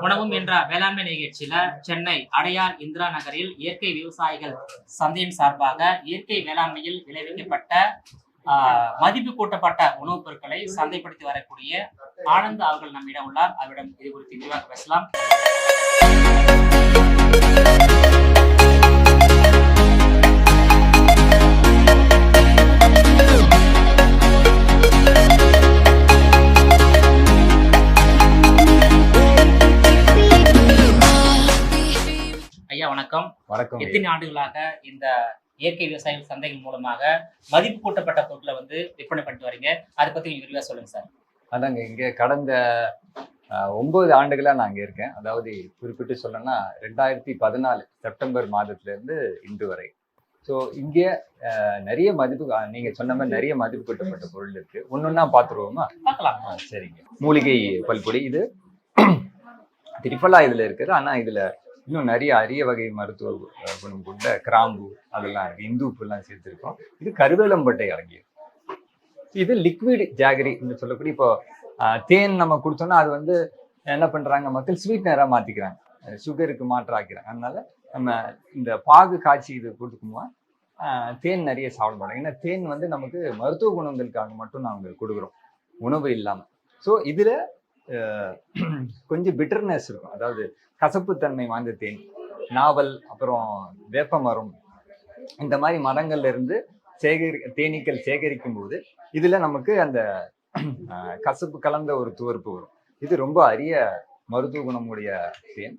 உணவும் என்ற வேளாண்மை நிகழ்ச்சியில சென்னை அடையார் இந்திரா நகரில் இயற்கை விவசாயிகள் சந்தையின் சார்பாக இயற்கை வேளாண்மையில் விளைவிக்கப்பட்ட மதிப்பு கூட்டப்பட்ட உணவுப் பொருட்களை சந்தைப்படுத்தி வரக்கூடிய ஆனந்த் அவர்கள் நம்மிடம் உள்ளார். அவரிடம் இது குறித்து விரிவாக பேசலாம். ஐயா வணக்கம். வணக்கம். எத்தனை ஆண்டுகளாக இந்த இயற்கை விவசாயிகள் சந்தைகள் மூலமாக மதிப்பு கூட்டப்பட்ட பொருட்களை விற்பனை பண்ணிட்டு வரீங்க? அதை பத்தி நீங்க விரிவா சொல்லுங்க சார். அதாங்க, இங்க கடந்த 9 ஆண்டுகளா நான் இங்க இருக்கேன். அதாவது குறிப்பிட்டு சொல்லணும்னா 2014 செப்டம்பர் மாதத்துல இருந்து இன்று வரை. ஸோ இங்கே நிறைய மதிப்பு, நீங்க சொன்ன மாதிரி நிறைய மதிப்பு கூட்டப்பட்ட பொருள் இருக்கு. ஒன்னொன்னா பார்த்துருவோமா? பார்க்கலாம். சரிங்க. மூலிகை பல்பொடி இது திரிஃபலா இதுல இருக்குது. ஆனா இதுல இன்னும் நிறைய அரிய வகை மருத்துவ குணம் கொண்ட கிராம்பு அதெல்லாம் இருக்கு. இந்து உப்புலாம் சேர்த்துருக்கோம். இது கருவேலம்பட்டை அடங்கியது. இது லிக்விட் ஜாகரி சொல்லக்கூடிய, இப்போ தேன் நம்ம கொடுத்தோம்னா அது என்ன பண்றாங்க, மக்கள் ஸ்வீட்னரா மாத்திக்கிறாங்க, சுகருக்கு மாற்றாக்கிறாங்க. அதனால நம்ம இந்த பாகு காய்ச்சி இது கொடுக்கும்போது தேன் நிறைய சாப்பிட மாட்டோம். ஏன்னா தேன் நமக்கு மருத்துவ குணங்களுக்காக மட்டும் நாங்கள் கொடுக்குறோம், உணவு இல்லாம. ஸோ இதுல கொஞ்சம் பிட்டர்னஸ் இருக்கும், அதாவது கசப்புத்தன்மை வாய்ந்த தேன், நாவல், அப்புறம் வேப்ப மரம், இந்த மாதிரி மரங்கள்ல இருந்து தேனீக்கள் சேகரிக்கும் போது இதுல நமக்கு அந்த கசப்பு கலந்த ஒரு துவர்ப்பு வரும். இது ரொம்ப அரிய மருத்துவ குணமுடைய தேன்.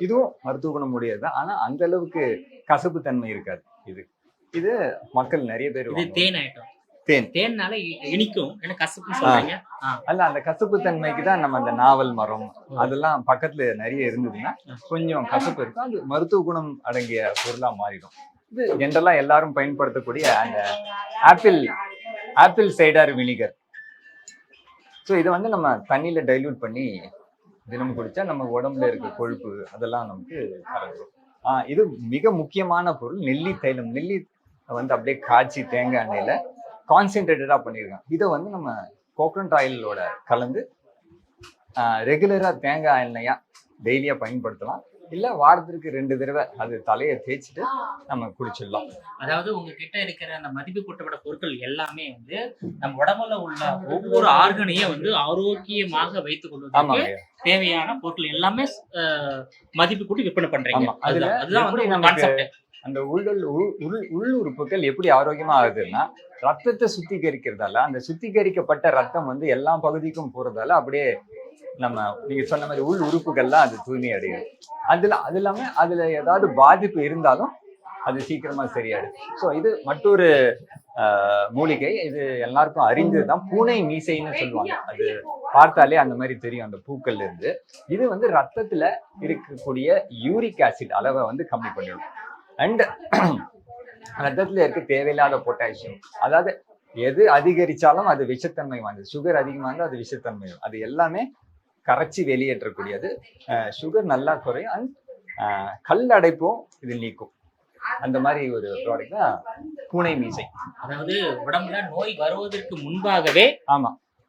இதுவும் மருத்துவ குணமுடையதுதான். ஆனா அந்த அளவுக்கு கசப்பு தன்மை இருக்காது. இது மக்கள் நிறைய பேர் தேன்னால இனிக்கும், கசப்பு சொல்றீங்க. அல்ல, அந்த கசப்பு தன்மைக்கு தான் நம்ம அந்த நாவல் மரம் அதெல்லாம் பக்கத்துல நிறைய இருந்ததுன்னா கொஞ்சம் கசப்பு இருக்கும். அது மருத்துவ குணம் அடங்கிய பொருளா மாறிடும். இது ஜென்ரலா எல்லாரும் பயன்படுத்தக்கூடிய அந்த ஆப்பிள் சைடர் வினிகர். ஸோ இதை நம்ம தண்ணியில டைல்யூட் பண்ணி தினமும் குடிச்சா நம்ம உடம்புல இருக்க கொழுப்பு அதெல்லாம் நமக்கு கரைஞ்சிடும். இது மிக முக்கியமான பொருள் நெல்லி தைலம். நெல்லி அப்படியே காய்ச்சி தேங்காய் எண்ணெயில கான்சென்ட்ரேட்டடா பண்ணியிருக்காங்க. இதை நம்ம கோகனட் ஆயிலோட கலந்து ரெகுலரா தேங்காய் எண்ணெயா டெய்லியா பயன்படுத்தலாம். இல்ல வாரத்திற்கு 2 தடவை அது தலையை தேய்ச்சிட்டு நம்ம குளிச்சிடலாம். அதாவது உங்ககிட்ட இருக்கிற அந்த மதிப்பு கூட்டப்பட்ட பொருட்கள் எல்லாமே நம்ம உடம்புல உள்ள ஒவ்வொரு ஆர்கனையும் ஆரோக்கியமாக வைத்துக் கொள்வதற்கு தேவையான பொருட்கள் எல்லாமே மதிப்பு கூட்டி விற்பனை பண்றீங்க. அதுதான் கான்செப்ட். அந்த உள்ளுறுப்புகள் எப்படி ஆரோக்கியமா ஆகுதுன்னா, ரத்தத்தை சுத்திகரிக்கிறதால அந்த சுத்திகரிக்கப்பட்ட ரத்தம் எல்லா பகுதிக்கும் போறதால அப்படியே நீங்க சொன்ன மாதிரி உள் உறுப்புகள்லாம் அது தூய்மை அடையும். அது இல்லாம அதுல ஏதாவது பாதிப்பு இருந்தாலும் அது சீக்கிரமா சரியாயிடும். ஸோ இது மற்றொரு மூலிகை. இது எல்லாருக்கும் அறிஞ்சதுதான், பூனை மீசைன்னு சொல்லுவாங்க. அது பார்த்தாலே அந்த மாதிரி தெரியும் அந்த பூக்கள்ல இருந்து. இது ரத்தத்துல இருக்கக்கூடிய யூரிக் ஆசிட் அளவை கம்மி பண்ணிடும். அண்ட் ரத்தத்துல இருக்க தேவையில்லாத பொட்டாசியம், அதாவது எது அதிகரிச்சாலும் அது விஷத்தன்மை வாய்ந்தது. சுகர் அதிகமாக இருந்தால் அது விஷத்தன்மை, அது எல்லாமே கரைச்சி வெளியேற்றக்கூடியது. சுகர் நல்லா குறையும். அண்ட் கல் அடைப்பும் இது நீக்கும். அந்த மாதிரி ஒரு ப்ராடக்ட் தான் பூனை மீசை. அதாவது உடம்புல நோய் வருவதற்கு முன்பாகவே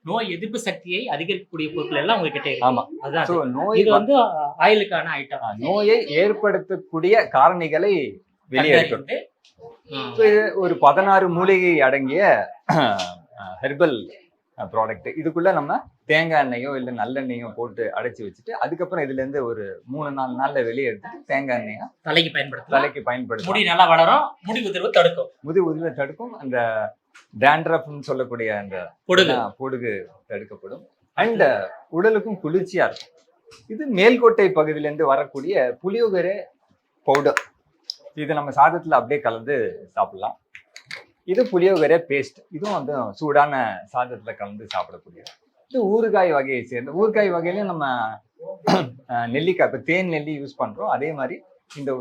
நோய் எதிர்ப்பு சக்தியை அதிகரிக்கக்கூடிய பொருட்கள் எல்லாம் உங்ககிட்ட. ஆமா, அதான் நோய் ஆயிலுக்கான ஐட்டம். நோயை ஏற்படுத்தக்கூடிய காரணிகளை வெளியேற்கும். இது ஒரு 16 மூலிகை அடங்கிய ஹெர்பல் ப்ராடக்ட். இதுக்குள்ள நம்ம தேங்காய் எண்ணெயோ இல்லை நல்லெண்ணெயோ போட்டு அடைச்சி வச்சுட்டு அதுக்கப்புறம் இதுல இருந்து ஒரு 3-4 நாள்ல வெளியே எடுத்துட்டு தேங்காய் எண்ணெயா தலைக்கு பயன்படுத்தும். முடி நல்லா வளரும், முடி உதிர்வை தடுக்கும். அந்த டேண்ட்ரஃப்னு சொல்லக்கூடிய அந்த பொடுகு தடுக்கப்படும். அண்ட் உடலுக்கும் குளிர்ச்சியா இருக்கும். இது மேல்கோட்டை பகுதியிலேருந்து வரக்கூடிய புளியோகரை பவுடர். இது நம்ம சாதத்துல அப்படியே கலந்து சாப்பிடலாம். இது புளியோகரை பேஸ்ட். இதுவும் சூடான சாதத்துல கலந்து சாப்பிடக்கூடியது. இது ஊறுகாய் வகையை சேர்ந்த. ஊறுகாய் வகையிலையும் நம்ம நெல்லிக்காய், இப்போ தேன் நெல்லி யூஸ் பண்றோம். அதே மாதிரி இந்த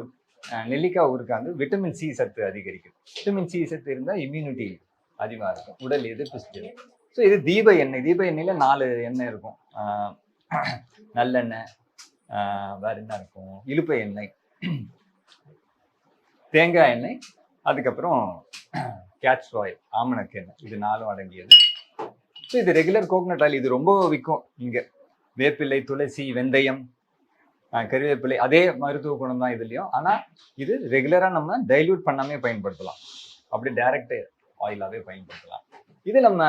நெல்லிக்காய் ஊறுகாய் விட்டமின் சி சத்து அதிகரிக்கும். விட்டமின் சி சத்து இருந்தால் இம்யூனிட்டி அதிகமாக இருக்கும், உடல் எதிர்ப்பு சக்தி. ஸோ இது தீப எண்ணெய். தீப எண்ணெயில 4 எண்ணெய் இருக்கும். நல்லெண்ணெய், வேற என்ன இருக்கும், இலுப்பை எண்ணெய், தேங்காய் எண்ணெய், அதுக்கப்புறம் கேஸ்டர் ஆயில், ஆமணக்கு எண்ணெய். இது 4 அடங்கியது. ஸோ இது ரெகுலர் கோகனட் ஆயில். இது ரொம்ப விற்கும் இங்கே. வேப்பிலை, துளசி, வெந்தயம், கறிவேப்பிலை அதே மருத்துவ குணம் தான் இதுலயும். ஆனா இது ரெகுலரா நம்ம டைல்யூட் பண்ணாமே பயன்படுத்தலாம், அப்படி டைரக்ட் ஆயிலாவே பயன்படுத்தலாம். இது நம்ம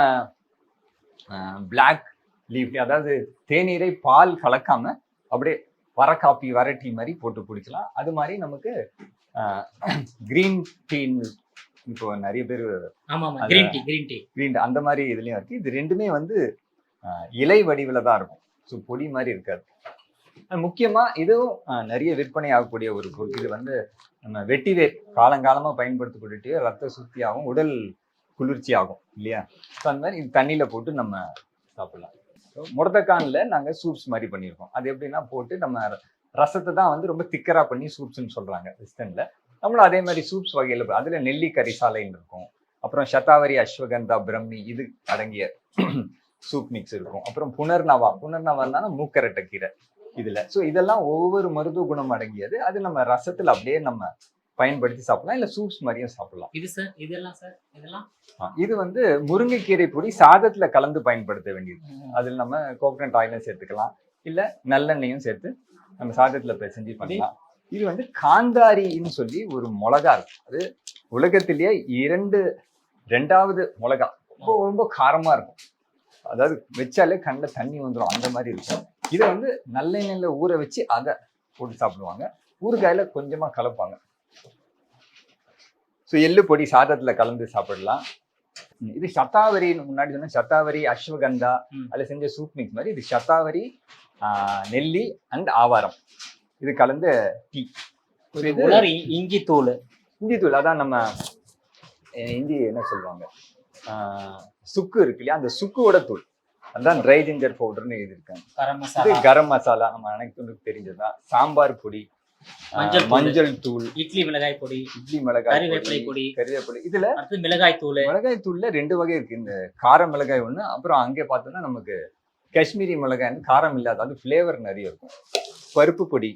பிளாக் லீஃப், அதாவது தேநீரை பால் கலக்காம அப்படியே வர காப்பி வர டீ மாதிரி போட்டு குடிக்கலாம். அது மாதிரி நமக்கு கிரீன் டீ இப்போ நிறைய பேர் கிரீன் அந்த மாதிரி இதுலயும் இருக்கு. இது ரெண்டுமே வந்து இலை வடிவில் தான் இருக்கும், ஸோ பொடி மாதிரி இருக்காது. முக்கியமா இதுவும் நிறைய விற்பனை ஆகக்கூடிய ஒரு பொருள். இது வந்து நம்ம வெட்டிவேர் காலங்காலமா பயன்படுத்தக்கூடிய ரத்த சுத்தியாகவும் உடல் குளிர்ச்சி ஆகும் இல்லையா. ஸோ அந்த மாதிரி இது தண்ணியில போட்டு நம்ம சாப்பிடலாம். முடத்தக்கான்ல நாங்க சூப்ஸ் மாதிரி பண்ணியிருக்கோம். அது எப்படின்னா போட்டு நம்ம ரசத்தை தான் வந்து ரொம்ப திக்கரா பண்ணி சூப்ஸ்ன்னு சொல்றாங்க வெஸ்டர்ன்ல. நம்மளும் அதே மாதிரி சூப்ஸ் வகையில அதுல நெல்லி கரிசாலைன்னு இருக்கும், அப்புறம் சதாவரி, அஸ்வகந்தா, பிரம்மி இது அடங்கிய சூப் மிக்ஸ் இருக்கும். அப்புறம் புனர்னவான்னா மூக்கரட்டை கீரை இதுல. ஸோ இதெல்லாம் ஒவ்வொரு மருத்துவ குணம் அடங்கியது. அது நம்ம ரசத்துல அப்படியே நம்ம பயன்படுத்தி சாப்பிடலாம், இல்ல சூப்ஸ் மாதிரியும் சாப்பிடலாம். இது வந்து முருங்கைக்கீரை பொடி சாதத்துல கலந்து பயன்படுத்த வேண்டியது. அதில் நம்ம கோகனட் ஆயிலும் சேர்த்துக்கலாம், இல்ல நல்லெண்ணெயும் சேர்த்து நம்ம சாதத்துல செஞ்சு பண்ணலாம். இது வந்து காந்தாரின்னு சொல்லி ஒரு மிளகா இருக்கு. அது உலகத்திலேயே ரெண்டாவது மிளகா. ரொம்ப ரொம்ப காரமா இருக்கும், அதாவது வச்சாலே கண்ட தண்ணி வந்துடும் அந்த மாதிரி இருக்கும். இதை வந்து நல்லெண்ணெயில ஊற வச்சு அதை போட்டு சாப்பிடுவாங்க. ஊறுகாயில கொஞ்சமா கலப்பாங்க. ஸோ எள்ளு பொடி சாதத்துல கலந்து சாப்பிடலாம். இது சதாவரி, முன்னாடி சொன்ன சதாவரி, அஸ்வகந்தா அதுல செஞ்ச சூப் மிக்ஸ் மாதிரி. இது சதாவரி, நெல்லி அண்ட் ஆவாரம் இது கலந்த டீ. இஞ்சி தூள் அதான் நம்ம இஞ்சி என்ன சொல்லுவாங்க, சுக்கு இருக்கு இல்லையா, அந்த சுக்குவோட தூள், அதுதான் ட்ரை ஜிஞ்சர் பவுடர்னு எழுதியிருக்காங்க. இது கரம் மசாலா நம்ம அனைத்துக்கு தெரிஞ்சதுதான். சாம்பார் பொடி, மஞ்சள் தூள், இட்லி மிளகாய் பொடி, கறிவேப்பிலை. இதுல மிளகாய் தூள்ல 2 வகை இருக்கு. இந்த கார மிளகாய் ஒண்ணு, அப்புறம் அங்கே பார்த்தோம்னா நமக்கு காஷ்மீரி மிளகாய்னு காரம் இல்லாத, அது ஃபிளேவர் நிறைய இருக்கும். பருப்பு பொடி,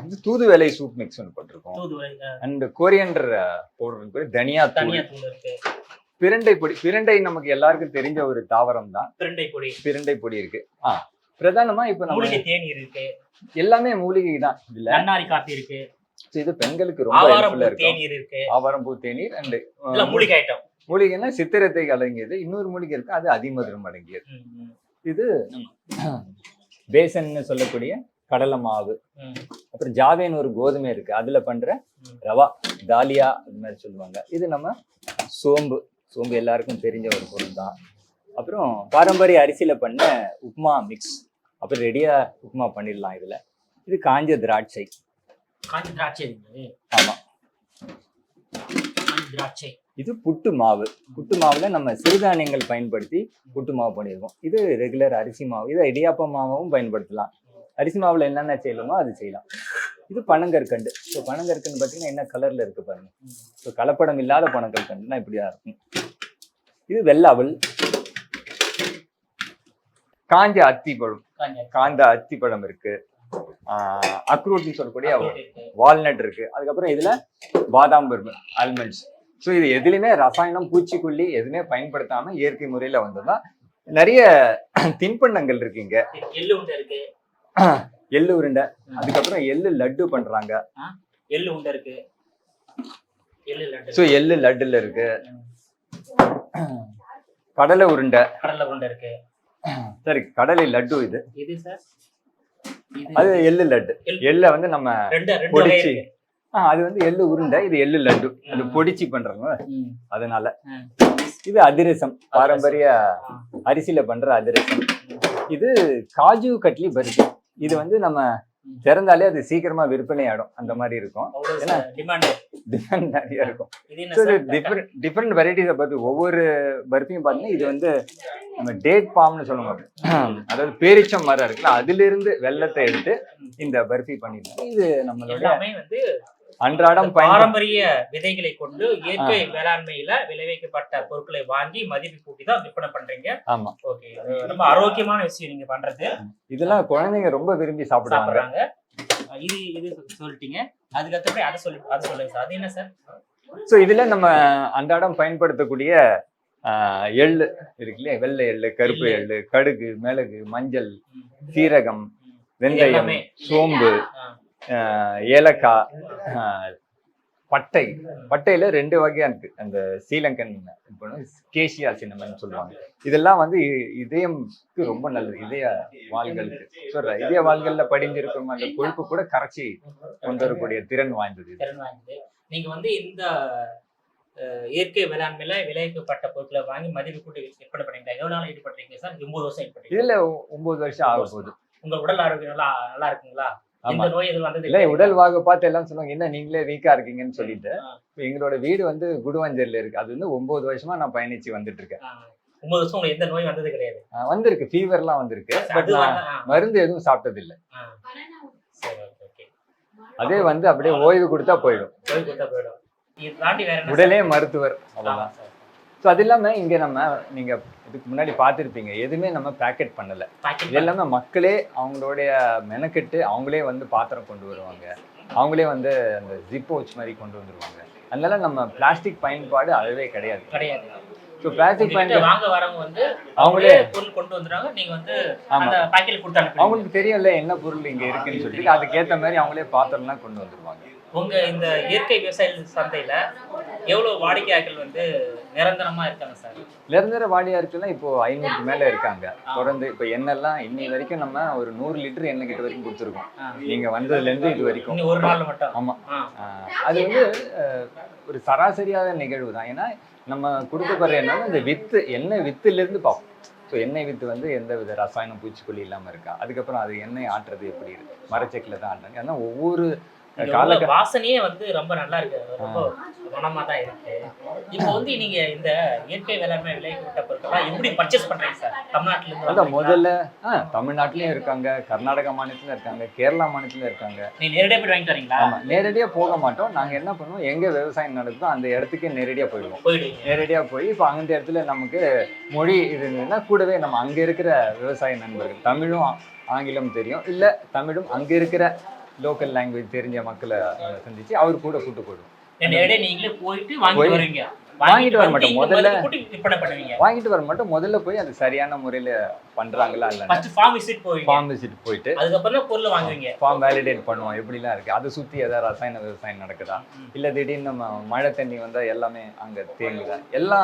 இது தூதுவளை சூப் மிக்ஸ் ஒன்று போட்டிருக்கோம். அண்ட் கொரியண்டர் பவுடர், தனியா தூள், பிரண்டை பொடி. பிரண்டை நமக்கு எல்லாருக்கும் தெரிஞ்ச ஒரு தாவரம் தான். பிரண்டை பொடி இருக்கு. பிரதானமா இப்ப நம்ம தேநீர் இருக்கு, எல்லாமே மூலிகை தான். இதுல நன்னாரி காப்பி இருக்கு. இது பெண்களுக்கு ரொம்ப ஹெல்ப்ஃபுல்லா இருக்கு. ஆவாரம்பூ தேநீர் அண்ட் மூலிகை ஐட்டம். மூலிகைன்னா சித்திரத்தை அடங்கியது. இன்னொரு மூலிகை இருக்கு, அது அதிமதுரம் அடங்கியது. இது பேசன் சொல்லக்கூடிய கடலை மாவு, அப்புறம் ஜாவேன்னு ஒரு கோதுமை இருக்கு, அதுல பண்ற ரவா, தாலியா அது மாதிரி சொல்லுவாங்க. இது நம்ம சோம்பு எல்லாருக்கும் தெரிஞ்ச ஒரு பொருள் தான். அப்புறம் பாரம்பரிய அரிசியில பண்ண உப்மா மிக்ஸ், அப்புறம் ரெடியா உப்மா பண்ணிடலாம் இதுல. இது காஞ்ச திராட்சை. ஆமா, இது புட்டு மாவுல நம்ம சிறுதானியங்கள் பயன்படுத்தி புட்டு மாவு பண்ணியிருக்கோம். இது ரெகுலர் அரிசி மாவு. இது இடியாப்ப மாவும் பயன்படுத்தலாம். அரிசி மாவுல என்னென்ன செய்யணுமோ அது செய்யலாம். இது பனங்கற்கண்டு. ஸோ பனங்கற்கண்டு பார்த்தீங்கன்னா என்ன கலர்ல இருக்கு பாருங்க. ஸோ கலப்படம் இல்லாத பனங்கற்கண்டுனா இப்படியா இருக்கும். இது வெள்ளாவல், காஞ்ச அத்திப்பழம் இருக்கு, அக்ரூட்னு சொல்லக்கூடிய வால்நட் இருக்கு. அதுக்கப்புறம் இதுல பாதாம் பருப்பு, ஆல்மண்ட்ஸ். ஸோ இது எதுலையுமே ரசாயனம், பூச்சிக்கொல்லி எதுவுமே பயன்படுத்தாம இயற்கை முறையில வந்ததுதான். நிறைய தின்பண்டங்கள் இருக்கு இங்க. எள்ளு உருண்டை, அதுக்கப்புறம் எள்ளு லட்டு பண்றாங்க. ஸோ எள்ளு லட்டுல இருக்கு. கடலை உருண்டை இருக்கு. சரி, கடலை லட்டு இது அது எள்ளு லட்டு. எள்ள வந்து நம்ம பொடிச்சு, அது வந்து எள்ளு உருண்டை, இது எள்ளு லட்டு, அது பொடிச்சு பண்றாங்க. அதனால இது அதிரசம், பாரம்பரிய அரிசியில பண்ற அதிரசம். இது காஜு கட்லி பர்ஃபி. இது வந்து நம்ம திறந்தாலே அது சீக்கிரமா விற்பனை ஆடும், அந்த மாதிரி இருக்கும். ஏன்னா டிமாண்ட் நிறைய இருக்கும். டிஃப்ரெண்ட் வெரைட்டிஸ் பத்தி ஒவ்வொரு பர்ஃபியும் பாத்தீங்கன்னா, இது வந்து நம்ம டேட் பாம்னு சொல்லுவாங்க, அதாவது பேரிச்சம் மரம் இருக்குல்ல, அதுல இருந்து வெள்ளத்தை எடுத்து இந்த பர்ஃபி பண்ணிருக்கோம். இது நம்மளுடைய அன்றாடம் பாரம்பரிய விதைகளை கொண்டு இயற்கை வேளாண்மையில விளைவிக்கப்பட்ட பொருட்களை வாங்கி மதிப்பு கூட்டி தான் விற்பனை பண்றீங்க. ஆமா, ஓகே. ரொம்ப ஆரோக்கியமான விஷயம் நீங்க பண்றது. இதெல்லாம் குழந்தைங்க ரொம்ப விரும்பி சாப்பிடுறாங்க. இது சொல்லிட்டீங்க. அதுக்கப்புறம் அதை சொல்லுங்க சார். அது என்ன சார்? ஸோ இதுல நம்ம அன்றாடம் பயன்படுத்தக்கூடிய எள்ளு இருக்கு இல்லையா, வெள்ளை எள்ளு, கருப்பு எள்ளு, கடுகு, மிளகு, மஞ்சள், சீரகம், வெந்தயம், எல்லாமே. சோம்பு, ஏலக்காய், பட்டையில 2 வகையா இருக்கு. அந்த ஸ்ரீலங்கன் கேஷியா சின்னமன் சொல்லுவாங்க. இதெல்லாம் வந்து இதயம்க்கு ரொம்ப நல்லது, இதய வால்களுக்கு. இதய வால்கள்ல படிஞ்சிருக்கும் அந்த கொழுப்பு கூட கரைச்சி கொண்டு வரக்கூடிய திறன் வாய்ந்தது இது. நீங்க வந்து இந்த இயற்கை வேளாண்மையில விளைவிக்கப்பட்ட பொருட்களை வாங்கி மதிப்பு கூட்டி விற்பனை பண்ணீங்களா? எவ்வளவு நாள் ஈடுபட்டிருக்கீங்க சார்? 9 வருஷம் ஈடுபட்டீங்க. இதுல 9 வருஷம் ஆக போகுது. உங்க உடல் ஆரோக்கியம் நல்லா இருக்குங்களா? இந்த நோய் எதுவும் வந்தது இல்ல? உடல் வாக பார்த்து எல்லாம் சொல்லுவாங்க, என்ன நீங்களே வீக்கா இருக்கீங்கன்னு சொல்லிட்டு. எங்களோட வீடு வந்து குடுவஞ்சல்ல இருக்கு. அது வந்து 9 வருஷமா நான் பயணிச்சு வந்துட்டு இருக்கேன். 9 வருஷம் உங்களுக்கு எந்த நோய் வந்தது கிடையாது? வந்திருக்கு, ஃபீவர்லாம் வந்திருக்கு. பட் நான் மருந்து எதுவும் சாப்பிட்டது இல்ல. அதே வந்து அப்படியே ஓய்வு கொடுத்தா போயிடும். உடலே மருத்துவர், அவ்வளவுதான். ஸோ அது இல்லாம இங்க நீங்க இதுக்கு முன்னாடி பார்த்துருப்பீங்க, எதுவுமே நம்ம பேக்கெட் பண்ணல. இது எல்லாமே மக்களே அவங்களுடைய மெனக்கெட்டு அவங்களே வந்து பாத்திரம் கொண்டு வருவாங்க, அவங்களே வந்து அந்த ஜிப் பவுச் மாதிரி கொண்டு வந்துருவாங்க. அதனால நம்ம பிளாஸ்டிக் பயன்பாடு அறவே கிடையாது. ஸோ பிளாஸ்டிக் பயன்பாடு வாங்க வரவங்க வந்து அவங்களே பொருள் கொண்டு வந்துறாங்க. நீங்க வந்து அந்த பாக்கெட் கொடுத்தாங்க. அவங்களுக்கு தெரியும்ல என்ன பொருள் இங்க இருக்குன்னு சொல்லிட்டு அதுக்கேற்ற மாதிரி அவங்களே பாத்திரம்லாம் கொண்டு வந்துருவாங்க. உங்க இந்த இயற்கை விவசாய சந்தையில எவ்வளவு வாடிக்கையாளர்கள் வந்து நிரந்தரமா இருக்காங்க சார்? நிரந்தர வாடிக்கையாளர்கள் இப்போ 500க்கு மேல இருக்காங்க. தொடர்ந்து இப்போ எண்ணெய்லாம் இன்னி வரைக்கும் நம்ம ஒரு 100 லிட்டர் எண்ணெய் கிட்ட வரைக்கும் கொடுத்துருக்கோம். நீங்க வந்ததுல இருந்து இது வரைக்கும். ஒரு நாள் மட்டும்? ஆமா. அது வந்து ஒரு சராசரியான நிகழ்வு தான். ஏன்னா நம்ம கொடுக்கப்படுற எண்ணெய் இந்த எண்ணெய் வித்துல இருந்து பார்ப்போம். ஸோ எண்ணெய் வித்து வந்து எந்த வித ரசாயனம் பூச்சிக்கொல்லி இல்லாம இருக்கா, அதுக்கப்புறம் அது எண்ணெய் ஆட்டுறது எப்படி இருக்கு, மரச்செக்கில் தான் ஆட்டுறாங்க. ஏன்னா ஒவ்வொரு வாசனையே வந்து ரொம்ப நல்லா இருக்கு, ரொம்ப குணமா தான் இருக்கு. இப்போ வந்து நீங்க இந்த இயற்கை வேளாண்மை விளைவிக்கப்பட்ட பொருட்கள் எப்படி பர்ச்சேஸ் பண்றீங்க சார்? தமிழ்நாட்டுல இருந்து? அதான் முதல்ல தமிழ்நாட்டிலயும் இருக்காங்க, கர்நாடகா மாநிலத்துல இருக்காங்க, கேரளா மாநிலத்துல இருக்காங்க. நீ நேரடியா போய் வாங்கிட்டு வரீங்களா? ஆமா, நேரடியா போக மாட்டோம். நாங்க என்ன பண்ணுவோம், எங்க விவசாயம் நடக்குதோ அந்த இடத்துக்கே நேரடியா போயிடுவோம். நேரடியா போய் இப்போ அந்த இடத்துல நமக்கு மொழி இருந்ததுன்னா கூடவே நம்ம அங்க இருக்கிற விவசாய நண்பர்கள், தமிழும் ஆங்கிலம் தெரியும், இல்ல தமிழும் அங்க இருக்கிற லோக்கல் லாங்குவேஜ் தெரிஞ்ச மக்களை சந்திச்சு அவர் கூட கூட்டு போயிடுவோம். நீங்களே போயிட்டு வாங்கிட்டு வருவீங்க? வாங்கிட்டு வர மாட்டோம், முதல்ல வாங்கிட்டு வர மாட்டோம். முதல்ல போய் அது சரியான முறையில பண்றாங்களா இல்ல ஃபார்ம் விசிட் போயிட்டு அதுக்கப்புறம் பொருள் வாங்குவீங்க. ஃபார்ம் வேலிடேட் பண்ணுவோம், எப்படிலாம் இருக்கு, அதை சுத்தி ஏதாவது ரசாயன விவசாயம் நடக்குதா, இல்ல திடீர்னு நம்ம மழை தண்ணி வந்தா எல்லாமே அங்க தேங்குதா, எல்லா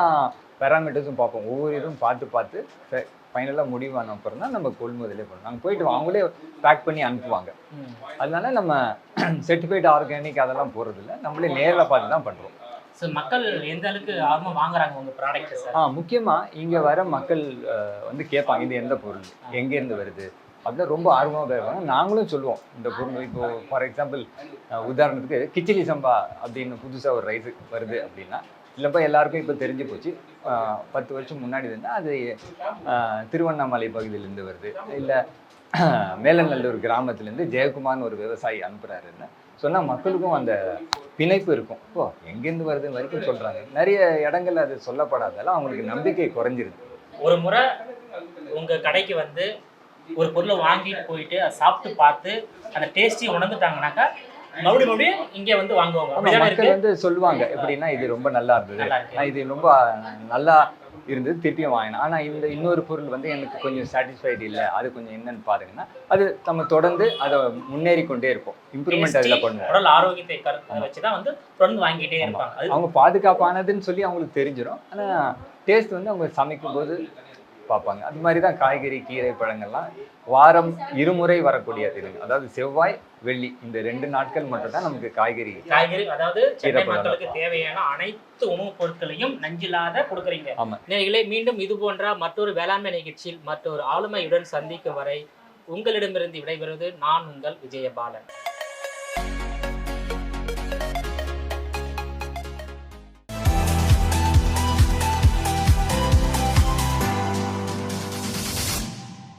பேராமீட்டர்ஸும் பார்ப்போம். ஒவ்வொரு இதுவும் பார்த்து ஃபைனலாக முடிவான அப்புறம் தான் நம்ம கொள்முதலே பண்ணுவோம். நாங்கள் போயிட்டு அவங்களே பேக் பண்ணி அனுப்புவாங்க. அதனால நம்ம சர்டிஃபைட் ஆர்கானிக் அதெல்லாம் போகிறதில்ல, நம்மளே நேரில் பார்த்து தான் பண்ணுறோம். ஸோ மக்கள் எந்த அளவுக்கு ஆர்வமாக வாங்குறாங்க உங்கள் ப்ராடக்ட் சார்? முக்கியமாக இங்கே வர மக்கள் வந்து கேட்பாங்க, இது எந்த பொருள், எங்கேருந்து வருது அப்படின்னா ரொம்ப ஆர்வமாக கேட்பாங்க. நாங்களும் சொல்லுவோம் இந்த பொருள். இப்போ ஃபார் எக்ஸாம்பிள் உதாரணத்துக்கு கிச்சிலி சம்பா அப்படின்னு புதுசாக ஒரு ரைஸ் வருது அப்படின்னா, இல்லைப்பா எல்லாருக்கும் இப்போ தெரிஞ்சு போச்சு, 10 வருஷம் முன்னாடி இருந்தால் அது திருவண்ணாமலை பகுதியிலேருந்து வருது, இல்லை மேலநல்லூர் கிராமத்துலேருந்து ஜெயக்குமார்னு ஒரு விவசாயி அனுப்புகிறாருன்னு சொன்னால் மக்களுக்கும் அந்த பிணைப்பு இருக்கும். ஓ எங்கேருந்து வருது வரைக்கும் சொல்கிறாங்க. நிறைய இடங்கள் அது சொல்லப்படாதால அவங்களுக்கு நம்பிக்கை குறைஞ்சிருது. ஒரு முறை உங்கள் கடைக்கு வந்து ஒரு பொருளை வாங்கிட்டு போயிட்டு அதை சாப்பிட்டு பார்த்து அந்த டேஸ்டி உணர்ந்துட்டாங்கனாக்கா மறுபடியும் இங்கே வந்து வாங்குவாங்க. மக்கள் வந்து சொல்லுவாங்க எப்படின்னா, இது ரொம்ப நல்லா இருந்தது, இது ரொம்ப நல்லா இருந்தது, திருப்பியும் வாங்கினேன். ஆனால் இந்த இன்னொரு பொருள் வந்து எனக்கு கொஞ்சம் சாட்டிஸ்ஃபைடு இல்லை, அது கொஞ்சம் என்னன்னு பாருங்கன்னா, அது நம்ம தொடர்ந்து அதை முன்னேறி கொண்டே இருப்போம், இம்ப்ரூவ்மெண்ட் அதில் பண்ணுவோம். உடல் ஆரோக்கியத்தை கருத்தை வச்சு தான் வந்து தொடர்ந்து வாங்கிட்டே இருப்பாங்க. அவங்க பாதுகாப்பானதுன்னு சொல்லி அவங்களுக்கு தெரிஞ்சிடும். ஆனால் டேஸ்ட் வந்து அவங்க சமைக்கும் போது பார்ப்பாங்க. அது மாதிரி தான் காய்கறி, கீரை, பழங்கள்லாம் வாரம் 2 முறை வரக்கூடிய தினங்கள், அதாவது செவ்வாய், வெள்ளி, இந்த 2 நாட்கள் மட்டும் தான் நமக்கு காய்கறி அதாவது சென்னை மக்களுக்கு தேவையான அனைத்து உணவுப் பொருட்களையும் நஞ்சில்லாத கொடுக்குறீங்க. நேயர்களே, மீண்டும் இது போன்ற மற்றொரு வேளாண்மை நிகழ்ச்சியில் மற்றொரு ஆளுமையுடன் சந்திக்கும் வரை உங்களிடமிருந்து விடைபெறுவது நான் உங்கள் விஜயபாலன்.